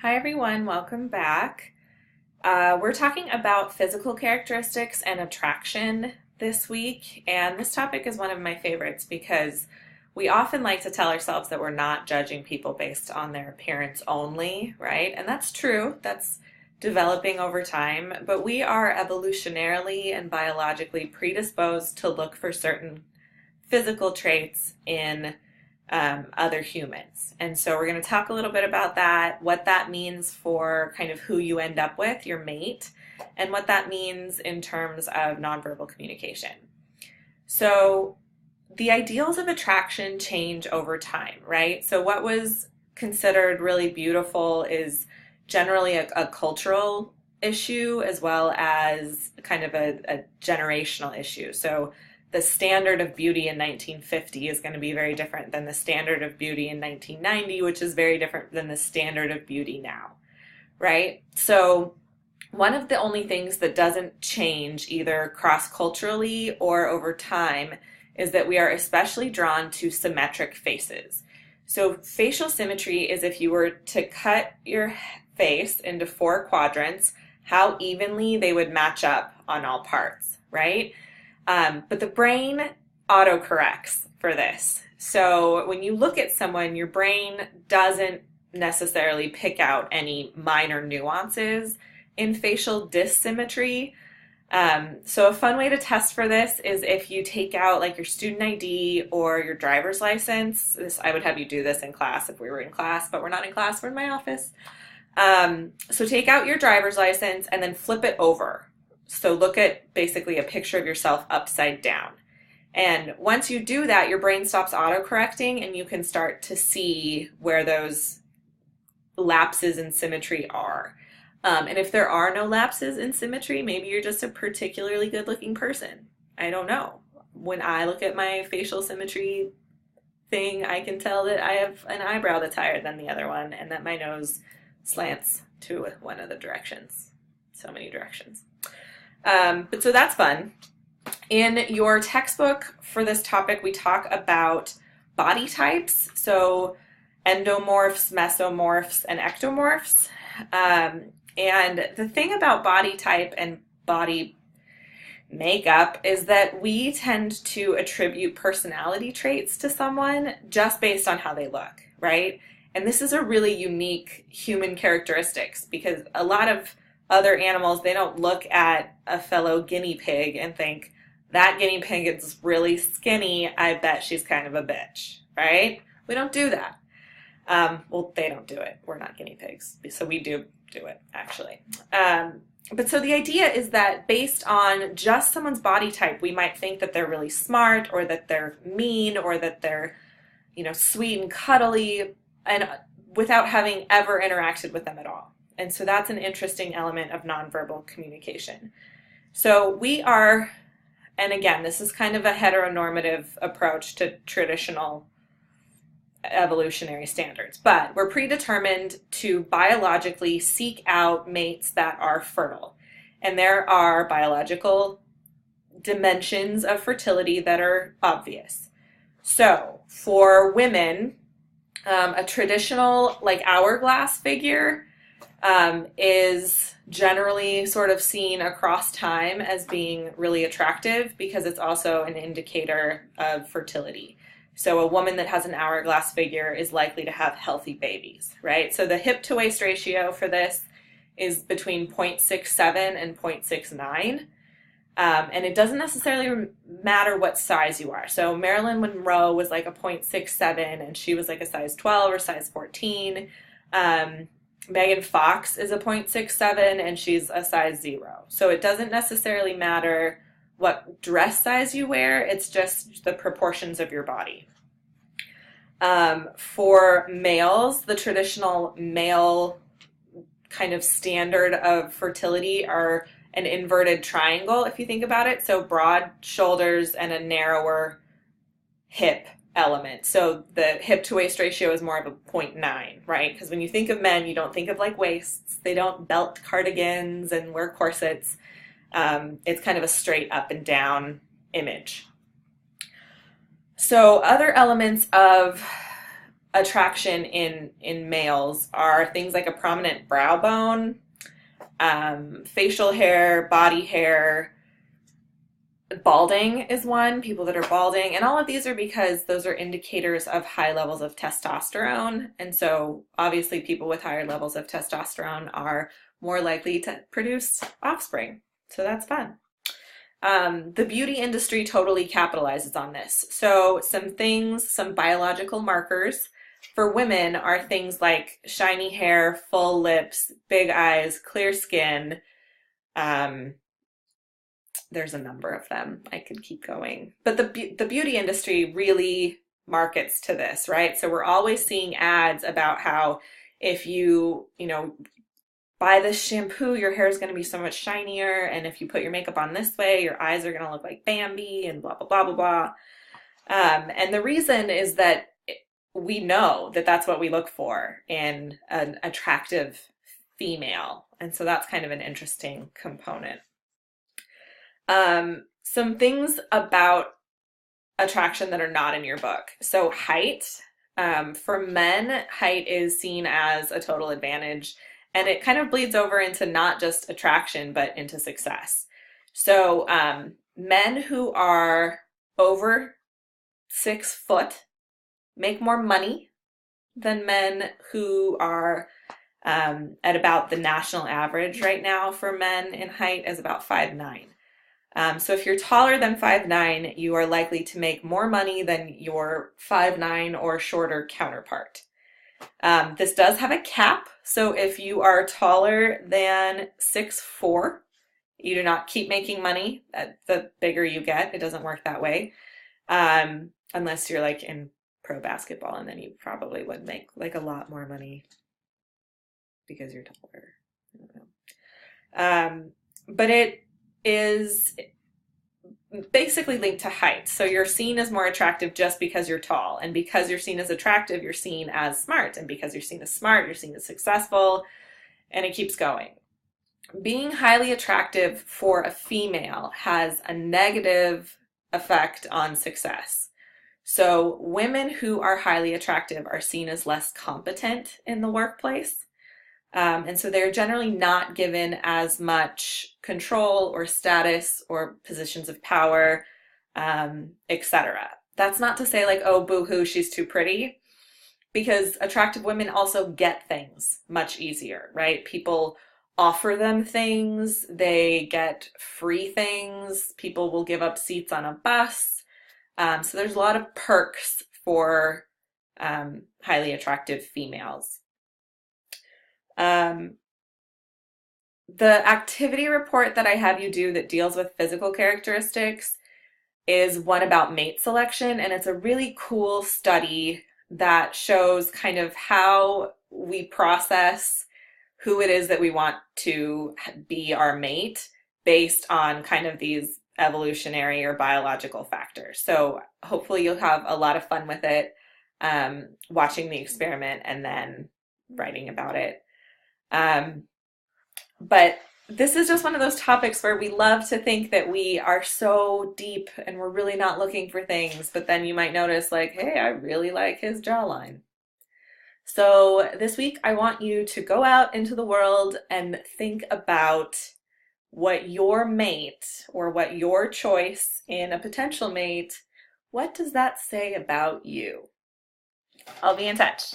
Hi everyone, welcome back. We're talking about physical characteristics and attraction this week, and this topic is one of my favorites because we often like to tell ourselves that we're not judging people based on their appearance only, right? And that's true, that's developing over time, but we are evolutionarily and biologically predisposed to look for certain physical traits in other humans. And so we're going to talk a little bit about that, what that means for kind of who you end up with, your mate, and what that means in terms of nonverbal communication. So the ideals of attraction change over time, right? So what was considered really beautiful is generally a cultural issue as well as kind of a generational issue. So the standard of beauty in 1950 is going to be very different than the standard of beauty in 1990, which is very different than the standard of beauty now, right? So one of the only things that doesn't change either cross-culturally or over time is that we are especially drawn to symmetric faces. So facial symmetry is if you were to cut your face into four quadrants, how evenly they would match up on all parts, right? But the brain autocorrects for this. So when you look at someone, your brain doesn't necessarily pick out any minor nuances in facial dissymmetry. So a fun way to test for this is if you take out like your student ID or your driver's license. I would have you do this in class if we were in class, but we're not in class, we're in my office. So take out your driver's license and then flip it over. So look at basically a picture of yourself upside down. And once you do that, your brain stops autocorrecting and you can start to see where those lapses in symmetry are. And if there are no lapses in symmetry, maybe you're just a particularly good looking person. I don't know. When I look at my facial symmetry thing, I can tell that I have an eyebrow that's higher than the other one and that my nose slants to one of the directions. So many directions. But so that's fun. In your textbook for this topic, we talk about body types, so endomorphs, mesomorphs, and ectomorphs. And the thing about body type and body makeup is that we tend to attribute personality traits to someone just based on how they look, right? And this is a really unique human characteristics because a lot of other animals, they don't look at a fellow guinea pig and think, that guinea pig is really skinny, I bet she's kind of a bitch, right? We don't do that. Well, they don't do it. We're not guinea pigs, so we do it, actually. But so the idea is that based on just someone's body type, we might think that they're really smart or that they're mean or that they're, sweet and cuddly, and without having ever interacted with them at all. And so that's an interesting element of nonverbal communication. So we are, and again, this is kind of a heteronormative approach to traditional evolutionary standards, but we're predetermined to biologically seek out mates that are fertile. And there are biological dimensions of fertility that are obvious. So for women, a traditional like hourglass figure is generally sort of seen across time as being really attractive because it's also an indicator of fertility. So a woman that has an hourglass figure is likely to have healthy babies, right? So the hip to waist ratio for this is between 0.67 and 0.69. And it doesn't necessarily matter what size you are. So Marilyn Monroe was like a 0.67 and she was like a size 12 or size 14. Megan Fox is a 0.67 and she's a size 0. So it doesn't necessarily matter what dress size you wear, it's just the proportions of your body. For males, the traditional male kind of standard of fertility are an inverted triangle, if you think about it. So broad shoulders and a narrower hip element. So the hip to waist ratio is more of a 0.9, right? Because when you think of men, you don't think of like waists. They don't belt cardigans and wear corsets. It's kind of a straight up and down image. So other elements of attraction in males are things like a prominent brow bone, facial hair, body hair. Balding is one, people that are balding, and all of these are because those are indicators of high levels of testosterone. And so obviously people with higher levels of testosterone are more likely to produce offspring. So that's fun. The beauty industry totally capitalizes on this. So some biological markers for women are things like shiny hair, full lips, big eyes, clear skin. There's a number of them. I could keep going. But the beauty industry really markets to this, right? So we're always seeing ads about how if you buy this shampoo, your hair is going to be so much shinier. And if you put your makeup on this way, your eyes are going to look like Bambi and blah, blah, blah, blah, blah. And the reason is that we know that that's what we look for in an attractive female. And so that's kind of an interesting component. Some things about attraction that are not in your book. So height. For men, height is seen as a total advantage, and it kind of bleeds over into not just attraction, but into success. So men who are over 6 foot make more money than men who are at about the national average right now for men in height is about 5'9". So if you're taller than 5'9", you are likely to make more money than your 5'9" or shorter counterpart. This does have a cap, so if you are taller than 6'4", you do not keep making money. The bigger you get, it doesn't work that way. Unless you're like in pro basketball, and then you probably would make like a lot more money because you're taller. I don't know. But it is basically linked to height. So you're seen as more attractive just because you're tall. And because you're seen as attractive, you're seen as smart. And because you're seen as smart, you're seen as successful. And it keeps going. Being highly attractive for a female has a negative effect on success. So women who are highly attractive are seen as less competent in the workplace. And so they're generally not given as much control or status or positions of power, etc. That's not to say like, oh, boo-hoo, she's too pretty, because attractive women also get things much easier, right? People offer them things, they get free things, people will give up seats on a bus. So there's a lot of perks for highly attractive females. The activity report that I have you do that deals with physical characteristics is one about mate selection, and it's a really cool study that shows kind of how we process who it is that we want to be our mate based on kind of these evolutionary or biological factors. So hopefully you'll have a lot of fun with it, watching the experiment and then writing about it. But this is just one of those topics where we love to think that we are so deep and we're really not looking for things, but then you might notice like, hey, I really like his jawline. So this week I want you to go out into the world and think about what your mate or what your choice in a potential mate, what does that say about you? I'll be in touch.